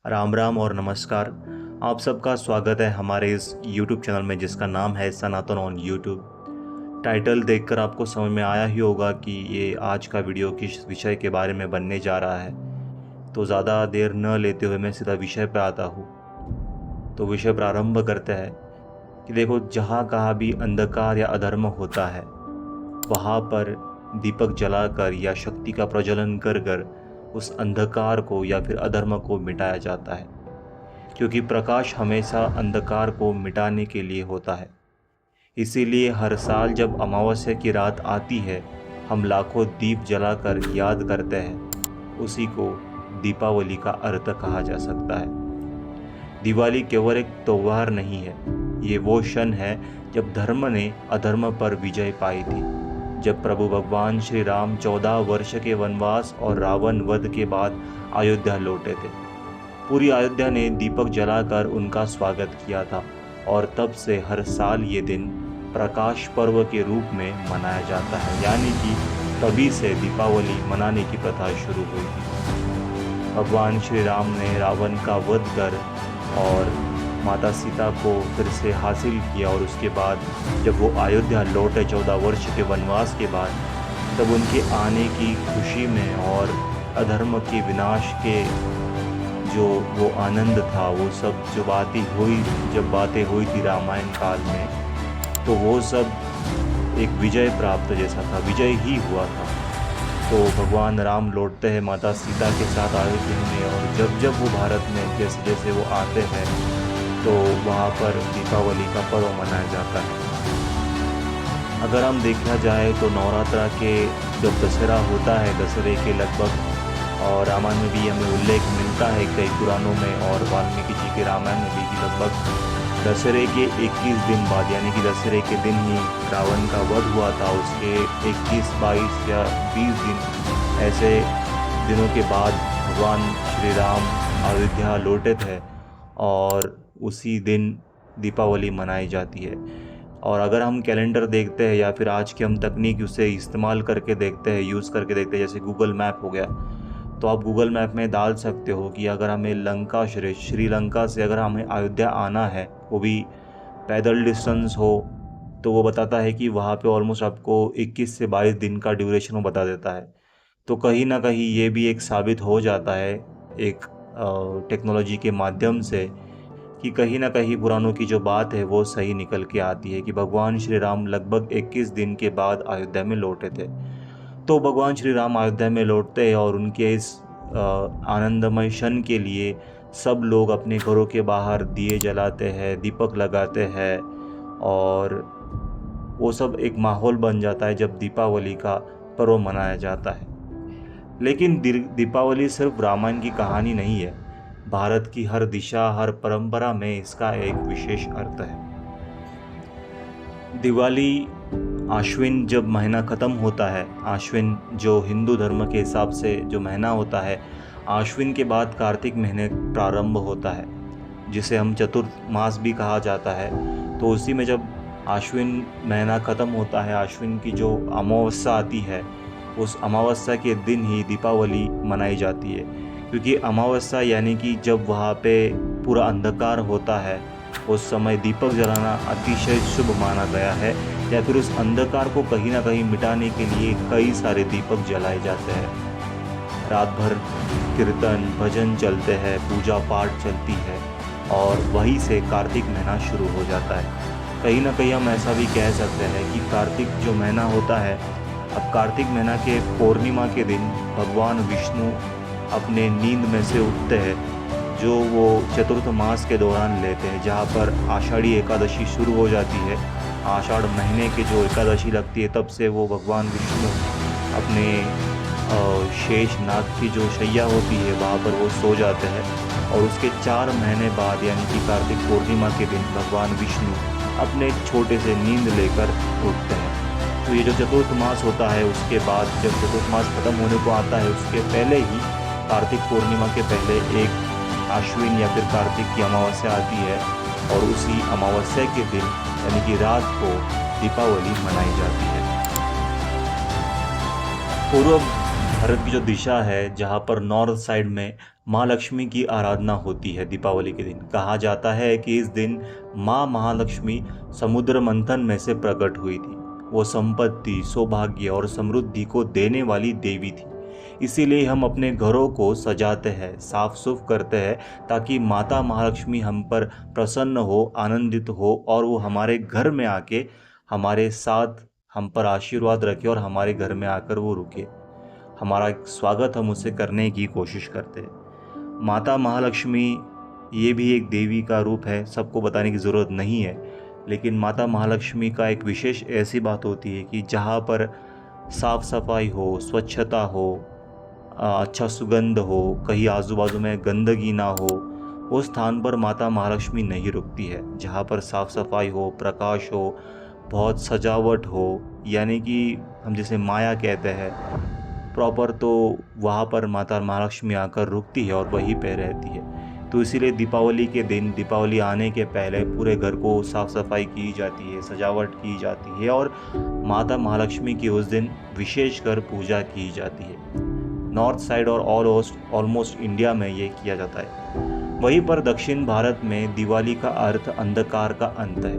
राम राम और नमस्कार। आप सबका स्वागत है हमारे इस YouTube चैनल में जिसका नाम है सनातन ऑन YouTube। टाइटल देखकर आपको समझ में आया ही होगा कि ये आज का वीडियो किस विषय के बारे में बनने जा रहा है। तो ज़्यादा देर न लेते हुए मैं सीधा विषय पर आता हूँ। तो विषय प्रारंभ करते हैं कि देखो, जहाँ कहाँ भी अंधकार या अधर्म होता है वहाँ पर दीपक जलाकर या शक्ति का प्रज्वलन कर कर उस अंधकार को या फिर अधर्म को मिटाया जाता है, क्योंकि प्रकाश हमेशा अंधकार को मिटाने के लिए होता है। इसीलिए हर साल जब अमावस्या की रात आती है हम लाखों दीप जलाकर याद करते हैं। उसी को दीपावली का अर्थ कहा जा सकता है। दिवाली केवल एक त्योहार नहीं है, ये वो क्षण है जब धर्म ने अधर्म पर विजय पाई थी। जब प्रभु भगवान श्री राम 14 वर्ष के वनवास और रावण वध के बाद अयोध्या लौटे थे। पूरी अयोध्या ने दीपक जलाकर उनका स्वागत किया था और तब से हर साल ये दिन प्रकाश पर्व के रूप में मनाया जाता है, यानी कि तभी से दीपावली मनाने की प्रथा शुरू हुई थी। भगवान श्री राम ने रावण का वध कर और माता सीता को फिर से हासिल किया और उसके बाद जब वो अयोध्या लौटे 14 वर्ष के वनवास के बाद, तब उनके आने की खुशी में और अधर्म के विनाश के जो वो आनंद था, वो सब जब बातें हुई थी रामायण काल में, तो वो सब एक विजय प्राप्त जैसा था, विजय ही हुआ था। तो भगवान राम लौटते हैं माता सीता के साथ अयोध्या में, और जब जब वो भारत में जैसे जैसे वो आते हैं तो वहाँ पर दीपावली का पर्व मनाया जाता है। अगर हम देखा जाए तो नवरात्रा के जब दशहरा होता है, दशहरे के लगभग, और रामायण में भी हमें उल्लेख मिलता है कई पुराणों में, और वाल्मीकि जी के रामायण में भी लगभग दशहरे के 21 दिन बाद, यानी कि दशहरे के दिन ही रावण का वध हुआ था। उसके 21, 22 या 20 दिन ऐसे दिनों के बाद भगवान श्री राम अयोध्या लौटे थे और उसी दिन दीपावली मनाई जाती है। और अगर हम कैलेंडर देखते हैं या फिर आज की हम तकनीक उसे इस्तेमाल करके देखते हैं, यूज़ करके देखते हैं, जैसे गूगल मैप हो गया, तो आप गूगल मैप में डाल सकते हो कि अगर हमें श्रीलंका से अगर हमें अयोध्या आना है, वो भी पैदल डिस्टेंस हो, तो वो बताता है कि वहाँ पे ऑलमोस्ट आपको 21 से 22 दिन का ड्यूरेशन वो बता देता है। तो कहीं ना कहीं ये भी एक साबित हो जाता है एक टेक्नोलॉजी के माध्यम से कि कहीं ना कहीं पुराणों की जो बात है वो सही निकल के आती है कि भगवान श्री राम लगभग 21 दिन के बाद अयोध्या में लौटे थे। तो भगवान श्री राम अयोध्या में लौटते हैं और उनके इस आनंदमय क्षण के लिए सब लोग अपने घरों के बाहर दिए जलाते हैं, दीपक लगाते हैं, और वो सब एक माहौल बन जाता है जब दीपावली का पर्व मनाया जाता है। लेकिन दीपावली सिर्फ रामायण की कहानी नहीं है। भारत की हर दिशा, हर परंपरा में इसका एक विशेष अर्थ है। दिवाली आश्विन जब महीना ख़त्म होता है, आश्विन जो हिंदू धर्म के हिसाब से जो महीना होता है, आश्विन के बाद कार्तिक महीने प्रारंभ होता है, जिसे हम चतुर्मास भी कहा जाता है। तो उसी में जब आश्विन महीना ख़त्म होता है, आश्विन की जो अमावस्या आती है, उस अमावस्या के दिन ही दीपावली मनाई जाती है। क्योंकि अमावस्या यानी कि जब वहाँ पे पूरा अंधकार होता है, उस समय दीपक जलाना अतिशय शुभ माना गया है, या फिर उस अंधकार को कहीं ना कहीं मिटाने के लिए कई सारे दीपक जलाए जाते हैं। रात भर कीर्तन भजन चलते हैं, पूजा पाठ चलती है, और वहीं से कार्तिक महीना शुरू हो जाता है। कहीं ना कहीं हम ऐसा भी कह सकते हैं कि कार्तिक जो महीना होता है, अब कार्तिक महीना के पूर्णिमा के दिन भगवान विष्णु अपने नींद में से उठते हैं, जो वो चतुर्थ मास के दौरान लेते हैं, जहाँ पर आषाढ़ी एकादशी शुरू हो जाती है। आषाढ़ महीने की जो एकादशी लगती है, तब से वो भगवान विष्णु अपने शेष नाग की जो शैया होती है वहाँ पर वो सो जाते हैं, और उसके 4 महीने बाद यानी कि कार्तिक पूर्णिमा के दिन भगवान विष्णु अपने छोटे से नींद लेकर उठते हैं। तो ये जो चतुर्थ मास होता है, उसके बाद जब चतुर्थ मास खत्म होने को आता है, उसके पहले ही कार्तिक पूर्णिमा के पहले एक आश्विन या फिर कार्तिक की अमावस्या आती है, और उसी अमावस्या के दिन यानी कि रात को दीपावली मनाई जाती है। पूर्व भारत की जो दिशा है, जहाँ पर नॉर्थ साइड में माँ लक्ष्मी की आराधना होती है दीपावली के दिन। कहा जाता है कि इस दिन माँ महालक्ष्मी समुद्र मंथन में से प्रकट हुई थी। वो संपत्ति, सौभाग्य और समृद्धि को देने वाली देवी थी। इसीलिए हम अपने घरों को सजाते हैं, साफ सुफ करते हैं, ताकि माता महालक्ष्मी हम पर प्रसन्न हो, आनंदित हो और वो हमारे घर में आके हमारे साथ हम पर आशीर्वाद रखे और हमारे घर में आकर वो रुके। हमारा स्वागत हम उसे करने की कोशिश करते हैं। माता महालक्ष्मी ये भी एक देवी का रूप है, सबको बताने की ज़रूरत नहीं है। लेकिन माता महालक्ष्मी का एक विशेष ऐसी बात होती है कि जहाँ पर साफ सफाई हो, स्वच्छता हो, अच्छा सुगंध हो, कहीं आजू बाजू में गंदगी ना हो, उस स्थान पर माता महालक्ष्मी नहीं रुकती है। जहाँ पर साफ सफाई हो, प्रकाश हो, बहुत सजावट हो, यानी कि हम जिसे माया कहते हैं प्रॉपर, तो वहाँ पर माता महालक्ष्मी आकर रुकती है और वहीं पे रहती है। तो इसीलिए दीपावली के दिन, दीपावली आने के पहले पूरे घर को साफ़ सफाई की जाती है, सजावट की जाती है और माता महालक्ष्मी की उस दिन विशेषकर पूजा की जाती है। नॉर्थ साइड और ऑलमोस्ट इंडिया में ये किया जाता है। वहीं पर दक्षिण भारत में दिवाली का अर्थ अंधकार का अंत है,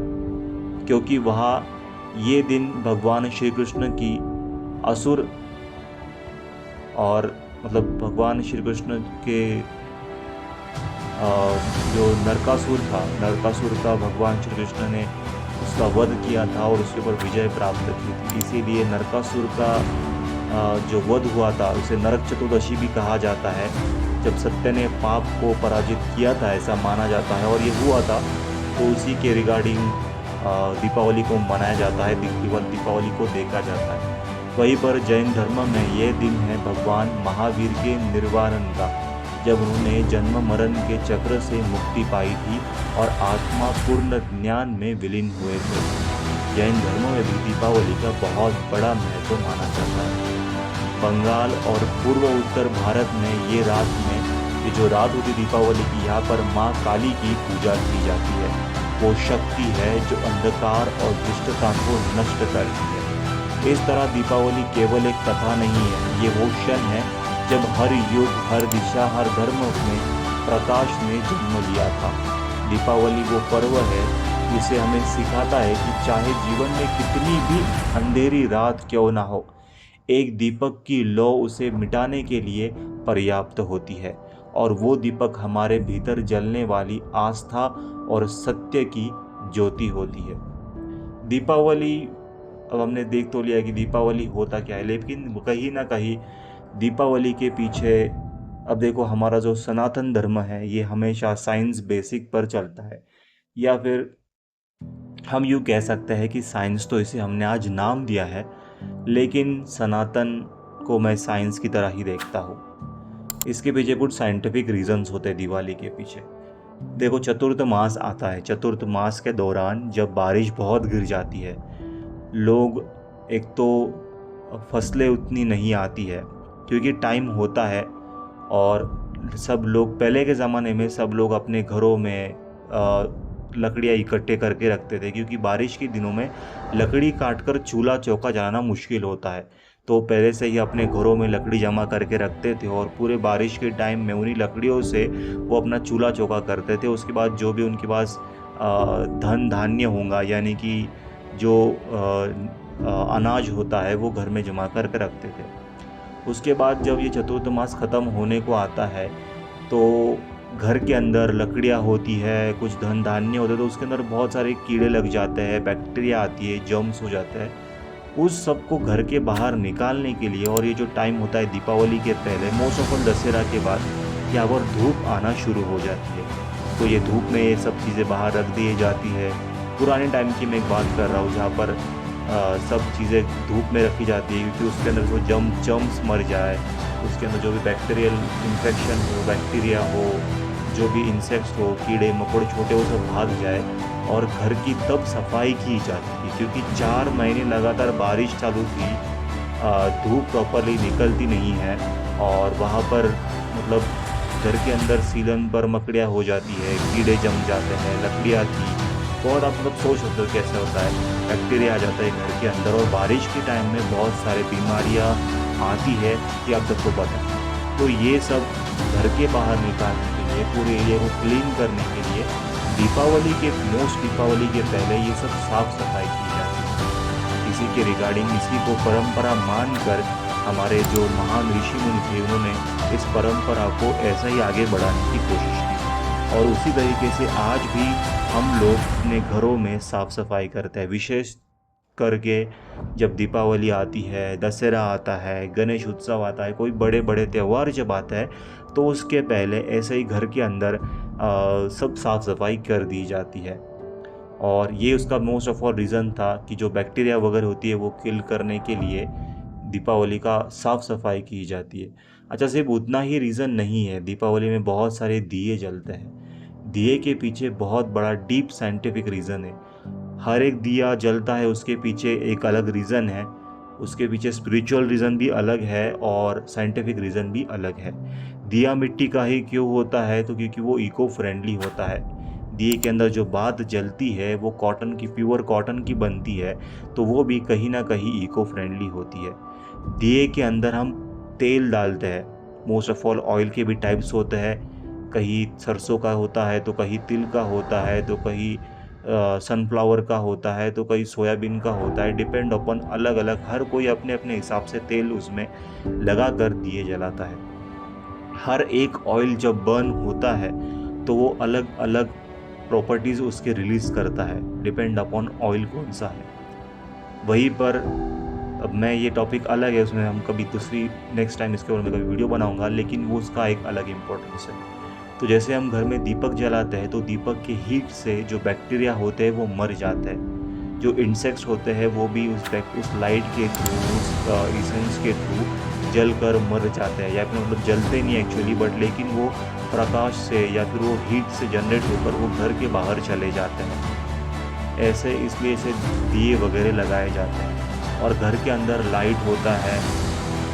क्योंकि वहाँ ये दिन भगवान श्री कृष्ण की असुर और भगवान श्री कृष्ण के जो नरकासुर था, नरकासुर का भगवान श्री कृष्ण ने उसका वध किया था और उसके ऊपर विजय प्राप्त की थी। इसीलिए नरकासुर का जो वध हुआ था उसे नरक चतुर्दशी भी कहा जाता है, जब सत्य ने पाप को पराजित किया था, ऐसा माना जाता है। और ये हुआ था, तो उसी के रिगार्डिंग दीपावली को मनाया जाता है, दीपावली को देखा जाता है। वहीं पर जैन धर्म में यह दिन है भगवान महावीर के निर्वाण का, जब उन्होंने जन्म मरण के चक्र से मुक्ति पाई थी और आत्मा पूर्ण ज्ञान में विलीन हुए थे। जैन धर्म में भी दीपावली का बहुत बड़ा महत्व माना जाता है। बंगाल और पूर्व उत्तर भारत में ये जो रात होती दीपावली की, यहाँ पर माँ काली की पूजा की जाती है। वो शक्ति है जो अंधकार और दुष्टता को नष्ट करती है। इस तरह दीपावली केवल एक कथा नहीं है, ये वो क्षण है जब हर युग, हर दिशा, हर धर्म में प्रकाश ने जन्म लिया था। दीपावली वो पर्व है जिसे हमें सिखाता है कि चाहे जीवन में कितनी भी अंधेरी रात क्यों ना हो, एक दीपक की लौ उसे मिटाने के लिए पर्याप्त होती है, और वो दीपक हमारे भीतर जलने वाली आस्था और सत्य की ज्योति होती है। दीपावली, अब हमने देख तो लिया कि दीपावली होता क्या है, लेकिन कहीं ना कहीं दीपावली के पीछे, अब देखो हमारा जो सनातन धर्म है ये हमेशा साइंस बेसिक पर चलता है, या फिर हम यूँ कह सकते हैं कि साइंस तो इसे हमने आज नाम दिया है, लेकिन सनातन को मैं साइंस की तरह ही देखता हूँ। इसके पीछे कुछ साइंटिफिक रीजंस होते हैं दिवाली के पीछे। देखो, चतुर्थ मास आता है। चतुर्थ मास के दौरान जब बारिश बहुत गिर जाती है, लोग, एक तो फसलें उतनी नहीं आती है क्योंकि टाइम होता है, और सब लोग, पहले के ज़माने में सब लोग अपने घरों में लकड़ियाँ इकट्ठे करके रखते थे, क्योंकि बारिश के दिनों में लकड़ी काटकर चूल्हा चौका जलाना मुश्किल होता है। तो पहले से ही अपने घरों में लकड़ी जमा करके रखते थे और पूरे बारिश के टाइम में उन्हीं लकड़ियों से वो अपना चूल्हा चौका करते थे। उसके बाद जो भी उनके पास धन धान्य होगा, यानी कि जो अनाज होता है, वो घर में जमा करके रखते थे। उसके बाद जब ये चतुर्थ मास ख़त्म होने को आता है, तो घर के अंदर लकड़ियाँ होती है, कुछ धन धान्य होते हैं, तो उसके अंदर बहुत सारे कीड़े लग जाते हैं, बैक्टीरिया आती है, जर्म्स हो जाते हैं। उस सब को घर के बाहर निकालने के लिए, और ये जो टाइम होता है दीपावली के पहले, मोस्ट ऑफ ऑल दशहरा के बाद, यहाँ पर धूप आना शुरू हो जाती है। तो ये धूप में ये सब चीज़ें बाहर रख दी जाती है। पुराने टाइम की मैं एक बात कर रहा हूँ, जहाँ पर सब चीज़ें धूप में रखी जाती है, क्योंकि उसके अंदर जो जर्म्स मर जाए, उसके अंदर जो भी बैक्टीरियल इन्फेक्शन हो, बैक्टीरिया हो, जो भी इंसेक्ट्स हो, कीड़े मकोड़े छोटे, वो सब भाग जाए। और घर की तब सफाई की जाती थी, क्योंकि 4 महीने लगातार बारिश चालू थी, धूप प्रॉपरली निकलती नहीं है, और वहाँ पर घर के अंदर सीलन पर मकड़ियाँ हो जाती है, कीड़े जम जाते हैं, लकड़ियाँ थी, बहुत आप सोच सकते हो कैसे होता है, बैक्टीरिया आ जाता है घर के अंदर। और बारिश के टाइम में बहुत सारे बीमारियाँ आती है ये आप सबको पता है। तो ये सब घर के बाहर निकालने के लिए, पूरे एरिया को क्लीन करने के लिए दीपावली के पहले ये सब साफ सफाई की जाती है। इसी के रिगार्डिंग, इसी को परंपरा मानकर हमारे जो महान ऋषि मुनि थे उन्होंने इस परंपरा को ऐसा ही आगे बढ़ाने की कोशिश की। और उसी तरीके से आज भी हम लोग अपने घरों में साफ सफाई करते हैं। विशेष करके जब दीपावली आती है, दशहरा आता है, गणेश उत्सव आता है, कोई बड़े बड़े त्यौहार जब आता है तो उसके पहले ऐसे ही घर के अंदर सब साफ सफाई कर दी जाती है। और ये उसका मोस्ट ऑफ ऑल रीज़न था कि जो बैक्टीरिया वगैरह होती है वो किल करने के लिए दीपावली का साफ़ सफाई की जाती है। अच्छा, सिर्फ उतना ही रीज़न नहीं है, दीपावली में बहुत सारे दिए जलते हैं। दिए के पीछे बहुत बड़ा डीप साइंटिफिक रीज़न है। हर एक दिया जलता है, उसके पीछे एक अलग रीज़न है, उसके पीछे स्पिरिचुअल रीज़न भी अलग है और साइंटिफिक रीज़न भी अलग है। दिया मिट्टी का ही क्यों होता है? तो क्योंकि वो इको फ्रेंडली होता है। दिए के अंदर जो बात जलती है वो प्योर कॉटन की बनती है, तो वो भी कहीं ना कहीं इको फ्रेंडली होती है। दिए के अंदर हम तेल डालते हैं। मोस्ट ऑफ ऑल ऑयल के भी टाइप्स होते हैं, कहीं सरसों का होता है, तो कहीं तिल का होता है, तो कहीं सनफ्लावर का होता है, तो कहीं सोयाबीन का होता है। डिपेंड अपन अलग अलग, हर कोई अपने अपने हिसाब से तेल उसमें लगा कर दिए जलाता है। हर एक ऑयल जब बर्न होता है तो वो अलग अलग प्रॉपर्टीज़ उसके रिलीज़ करता है, डिपेंड अपॉन ऑयल कौन सा है। वहीं पर अब मैं, ये टॉपिक अलग है, उसमें हम कभी नेक्स्ट टाइम इसके बारे में कभी वीडियो बनाऊंगा, लेकिन वो उसका एक अलग इम्पोर्टेंस है। तो जैसे हम घर में दीपक जलाते हैं तो दीपक के हीट से जो बैक्टीरिया होते हैं वो मर जाते हैं। जो इंसेक्ट्स होते हैं वो भी उस लाइट के थ्रू, उस इसेंस के थ्रू जल कर मर जाते हैं, या फिर मतलब जलते नहीं एक्चुअली, बट लेकिन वो प्रकाश से या फिर वो हीट से जनरेट होकर वो घर के बाहर चले जाते हैं। ऐसे इसलिए इसे दिए वगैरह लगाए जाते हैं। और घर के अंदर लाइट होता है।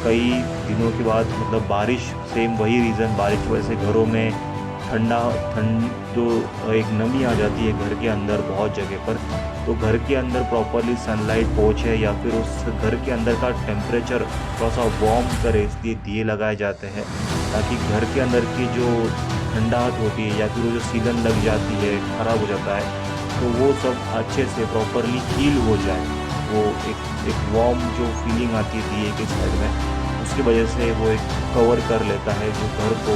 कई दिनों के बाद, मतलब बारिश, सेम वही रीज़न, बारिश की वजह से घरों में ठंड जो एक नमी आ जाती है घर के अंदर बहुत जगह पर, तो घर के अंदर प्रॉपरली सनलाइट पहुँचे या फिर उस घर के अंदर का टेम्परेचर थोड़ा सा वार्म करे, इसलिए दिए लगाए जाते हैं, ताकि घर के अंदर की जो ठंडाहट होती है या फिर वो जो सीलन लग जाती है, ख़राब हो जाता है, तो वो सब अच्छे से प्रॉपरली हील हो जाए। वो एक वार्म जो फीलिंग आती है दिए के साइड में, उसकी वजह से वो एक कवर कर लेता है, जो घर को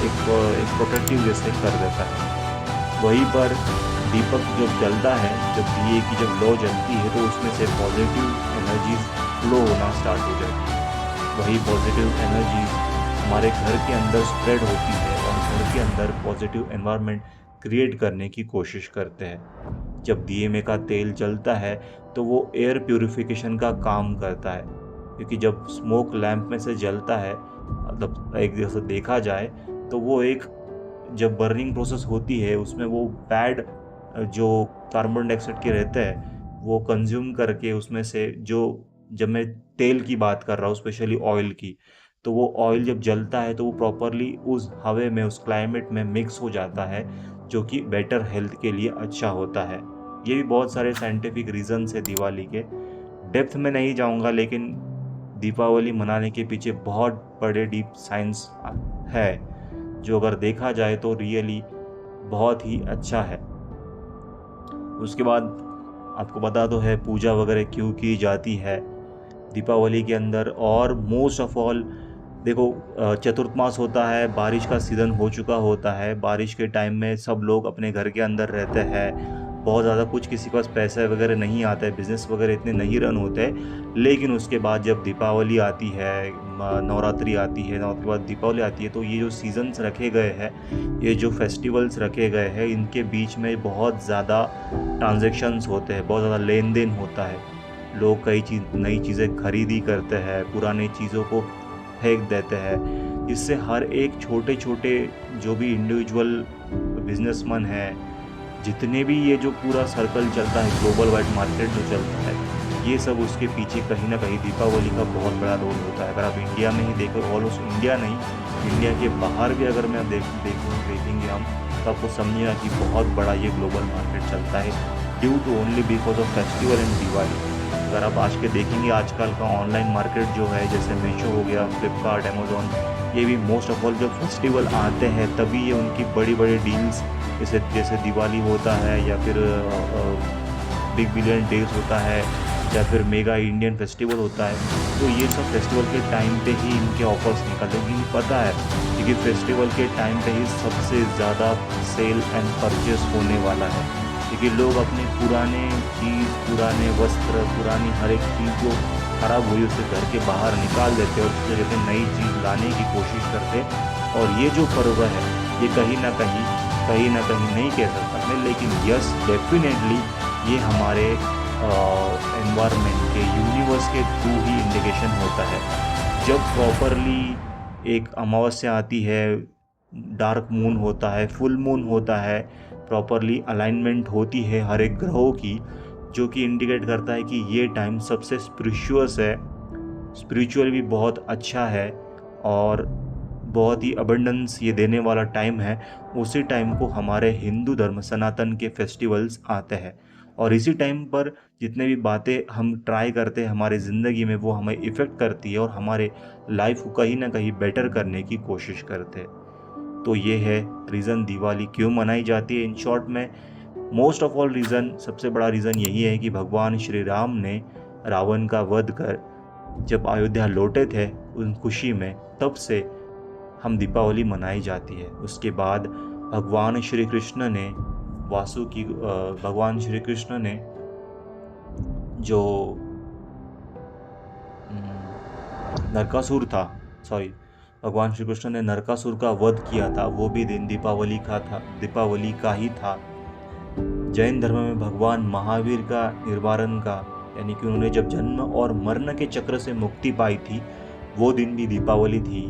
एक प्रोटेक्टिव जैसे कर देता है। वहीं पर दीपक जब जलता है, जब दिए की जब लौ जलती है, तो उसमें से पॉजिटिव एनर्जीज फ्लो होना स्टार्ट हो जाती है। वही पॉजिटिव एनर्जीज हमारे घर के अंदर स्प्रेड होती है और घर के अंदर पॉजिटिव एनवायरनमेंट क्रिएट करने की कोशिश करते हैं। जब दिए में का तेल जलता है तो वो एयर प्यूरिफिकेशन का काम करता है, क्योंकि जब स्मोक लैंप में से जलता है, मतलब एक जैसे देखा जाए तो वो एक, जब बर्निंग प्रोसेस होती है उसमें वो बैड जो कार्बन डाइऑक्साइड के रहते हैं वो कंज्यूम करके उसमें से जो, जब मैं तेल की बात कर रहा हूँ स्पेशली ऑयल की, तो वो ऑयल जब जलता है तो वो प्रॉपरली उस हवा में, उस क्लाइमेट में मिक्स हो जाता है, जो कि बेटर हेल्थ के लिए अच्छा होता है। ये भी बहुत सारे साइंटिफिक रीजंस है दिवाली के, डेप्थ में नहीं जाऊंगा, लेकिन दीपावली मनाने के पीछे बहुत बड़े डीप साइंस है, जो अगर देखा जाए तो रियली बहुत ही अच्छा है। उसके बाद आपको पता तो है पूजा वगैरह क्यों की जाती है दीपावली के अंदर। और मोस्ट ऑफ ऑल देखो, चतुर्थमास होता है, बारिश का सीज़न हो चुका होता है, बारिश के टाइम में सब लोग अपने घर के अंदर रहते हैं, बहुत ज़्यादा कुछ किसी के पास पैसे वगैरह नहीं आता है, बिज़नेस वगैरह इतने नहीं रन होते, लेकिन उसके बाद जब दीपावली आती है, नवरात्रि आती है, नवरात्रि के बाद दीपावली आती है, तो ये जो सीज़न्स रखे गए हैं, ये जो फेस्टिवल्स रखे गए हैं, इनके बीच में बहुत ज़्यादा ट्रांजेक्शन्स होते हैं, बहुत ज़्यादा लेन देन होता है। लोग कई नई चीज़ें खरीदी करते हैं, पुरानी चीज़ों को फेंक देते हैं, जिससे हर एक छोटे छोटे जो भी इंडिविजुअल बिजनेसमैन हैं, जितने भी ये जो पूरा सर्कल चलता है, ग्लोबल वाइड मार्केट जो चलता है, ये सब उसके पीछे कहीं ना कहीं दीपावली का बहुत बड़ा रोल होता है। अगर आप इंडिया में ही देखो, ऑलमोस्ट इंडिया नहीं, इंडिया के बाहर भी अगर मैं देखेंगे हम, तो आपको समझिएगा कि बहुत बड़ा ये ग्लोबल मार्केट चलता है, due to only because of festival and Diwali. अगर आप आज के देखेंगे आजकल का ऑनलाइन मार्केट जो है, जैसे मीशो हो गया, फ्लिपकार्ट, अमेज़ॉन, ये भी मोस्ट ऑफ ऑल जब फेस्टिवल आते हैं तभी ये उनकी बड़ी बड़ी डील्स, जैसे दिवाली होता है या फिर बिग बिलियन डेज होता है या फिर मेगा इंडियन फेस्टिवल होता है, तो ये सब फेस्टिवल के टाइम पे ही इनके ऑफर्स निकलते हैं। क्योंकि पता है क्योंकि फेस्टिवल के टाइम पे ही सबसे ज़्यादा सेल एंड परचेस होने वाला है, क्योंकि लोग अपने पुराने चीज़, पुराने वस्त्र, पुरानी हर एक चीज़ जो ख़राब हुई उसे घर के बाहर निकाल देते और उसकी जगह नई चीज़ लाने की कोशिश करते। और ये जो पर्व है ये कहीं ना कहीं नहीं कह सकता मैं, लेकिन यस डेफिनेटली ये हमारे एनवायरनमेंट के, यूनिवर्स के थ्रू ही इंडिकेशन होता है। जब प्रॉपरली एक अमावस्या आती है, डार्क मून होता है, फुल मून होता है, प्रॉपरली अलाइनमेंट होती है हर एक ग्रहों की, जो कि इंडिकेट करता है कि ये टाइम सबसे स्पिरिचुअस है, स्पिरिचुअल भी बहुत अच्छा है और बहुत ही अबंडेंस ये देने वाला टाइम है। उसी टाइम को हमारे हिंदू धर्म सनातन के फेस्टिवल्स आते हैं और इसी टाइम पर जितने भी बातें हम ट्राई करते हैं हमारी ज़िंदगी में, वो हमें इफ़ेक्ट करती है और हमारे लाइफ को कहीं ना कहीं बेटर करने की कोशिश करते हैं। तो ये है रीज़न दिवाली क्यों मनाई जाती है। इन शॉर्ट में मोस्ट ऑफ ऑल रीज़न, सबसे बड़ा रीज़न यही है कि भगवान श्री राम ने रावण का वध कर जब अयोध्या लौटे थे उन खुशी में, तब से हम दीपावली मनाई जाती है। उसके बाद भगवान श्री कृष्ण ने जो नरकासुर था, भगवान श्री कृष्ण ने नरकासुर का वध किया था, वो भी दिन दीपावली का ही था। जैन धर्म में भगवान महावीर का निर्वारण का, यानी कि उन्होंने जब जन्म और मरण के चक्र से मुक्ति पाई थी, वो दिन भी दीपावली थी।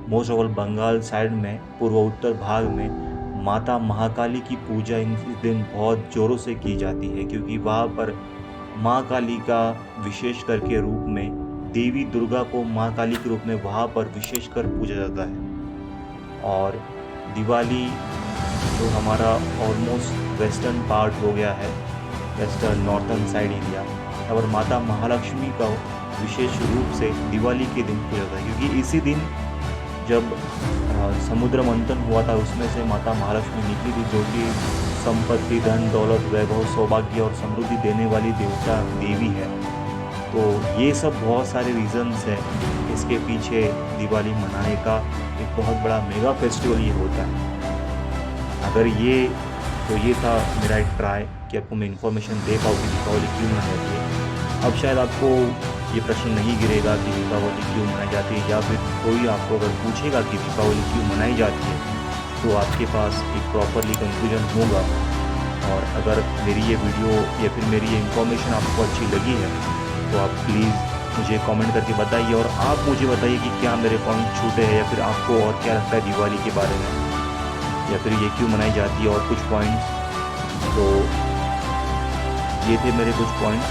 Most of all Bengal side में, पूर्व उत्तर भाग में माता महाकाली की पूजा इस दिन बहुत ज़ोरों से की जाती है, क्योंकि वहाँ पर माँ काली का विशेष करके रूप में, देवी दुर्गा को माँ काली के रूप में वहाँ पर विशेष कर पूजा जाता है। और दिवाली जो हमारा ऑलमोस्ट वेस्टर्न पार्ट हो गया है, वेस्टर्न नॉर्थन साइड इंडिया, और माता महालक्ष्मी का विशेष रूप से दिवाली के दिन पूजा जाता है, क्योंकि इसी दिन जब समुद्र मंथन हुआ था उसमें से माता महालक्ष्मी निकली थी, जो कि संपत्ति, धन, दौलत, वैभव, सौभाग्य और समृद्धि देने वाली देवी है। तो ये सब बहुत सारे रीजंस हैं इसके पीछे दिवाली मनाने का। एक बहुत बड़ा मेगा फेस्टिवल ये होता है। अगर ये था मेरा एक ट्राई कि आपको मैं इन्फॉर्मेशन दे पाऊँ कि दीपावली क्यों मनाई जाती है। अब शायद आपको ये प्रश्न नहीं गिरेगा कि दीपावली क्यों मनाई जाती है, या फिर कोई आपको अगर पूछेगा कि दीपावली क्यों मनाई जाती है तो आपके पास एक प्रॉपरली कंक्लूजन होगा। और अगर मेरी ये वीडियो या फिर मेरी ये इन्फॉर्मेशन आपको अच्छी लगी है तो आप प्लीज़ मुझे कमेंट करके बताइए, और आप मुझे बताइए कि क्या मेरे पॉइंट छूटे हैं, या फिर आपको और क्या लगता है दिवाली के बारे में, या फिर ये क्यों मनाई जाती है, और कुछ पॉइंट्स। तो ये थे मेरे कुछ पॉइंट्स।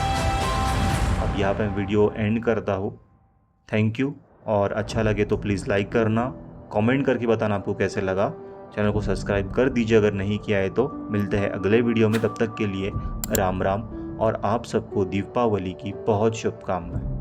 अब यहाँ पे वीडियो एंड करता हूँ। थैंक यू, और अच्छा लगे तो प्लीज़ लाइक करना, कमेंट करके बताना आपको कैसे लगा। चैनल को सब्सक्राइब कर दीजिए अगर नहीं किया है तो। मिलते हैं अगले वीडियो में, तब तक के लिए राम राम, और आप सबको दीपावली की बहुत शुभकामनाएं।